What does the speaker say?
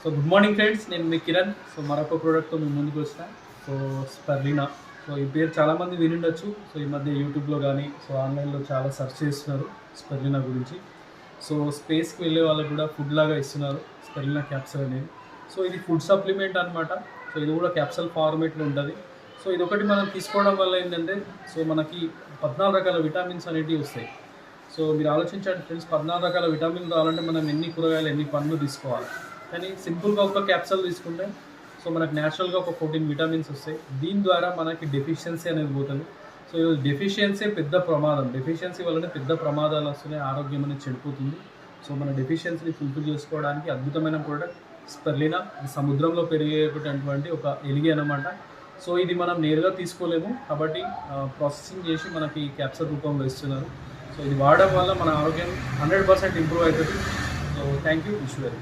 So good morning friends, నేను మీ Kiran. So మరొక ప్రోడక్ట్తో మీ ముందుకు వచ్చిన. సో స్పెర్లినా. సో ఈ పేరు చాలామంది వినుండొచ్చు. సో ఈ మధ్య యూట్యూబ్లో కానీ ఆన్లైన్లో చాలా సెర్చ్ చేస్తున్నారు స్పెర్లినా గురించి. సో స్పేస్కి వెళ్ళే వాళ్ళకి కూడా ఫుడ్ లాగా ఇస్తున్నారు స్పెర్లినా క్యాప్సల్ అనేది. సో ఇది ఫుడ్ సప్లిమెంట్ అనమాట. సో ఇది కూడా క్యాప్సల్ ఫార్మేట్లో ఉంటుంది. సో ఇది ఒకటి మనం తీసుకోవడం వల్ల ఏంటంటే మనకి 14 రకాల విటమిన్స్ అనేటివి వస్తాయి. సో మీరు ఆలోచించండి ఫ్రెండ్స్, 14 రకాల విటమిన్ రావాలంటే మనం ఎన్ని కూరగాయలు ఎన్ని పండ్లు తీసుకోవాలి. కానీ సింపుల్గా ఒక క్యాప్సల్ తీసుకుంటే మనకు న్యాచురల్గా ఒక 14 విటమిన్స్ వస్తాయి. దీని ద్వారా మనకి డెఫిషియన్సీ అనేది పోతుంది. సో ఈరోజు డెఫిషియన్సీ పెద్ద ప్రమాదం. డెఫిషియన్సీ వల్లనే పెద్ద ప్రమాదాలు వస్తున్నాయి, ఆరోగ్యం అనేది చెడిపోతుంది. సో మన డెఫిషియన్సీని ఫుల్ఫిల్ చేసుకోవడానికి అద్భుతమైన ప్రోడక్ట్ స్పెర్లినా. సముద్రంలో పెరిగేటటువంటి ఒక ఎలిగి అనమాట. సో ఇది మనం నేరుగా తీసుకోలేము కాబట్టి ప్రాసెసింగ్ చేసి మనకి క్యాప్సల్ రూపంలో ఇస్తున్నారు. సో ఇది వాడడం వల్ల మన ఆరోగ్యం 100% ఇంప్రూవ్ అవుతుంది. So thank you. Wish very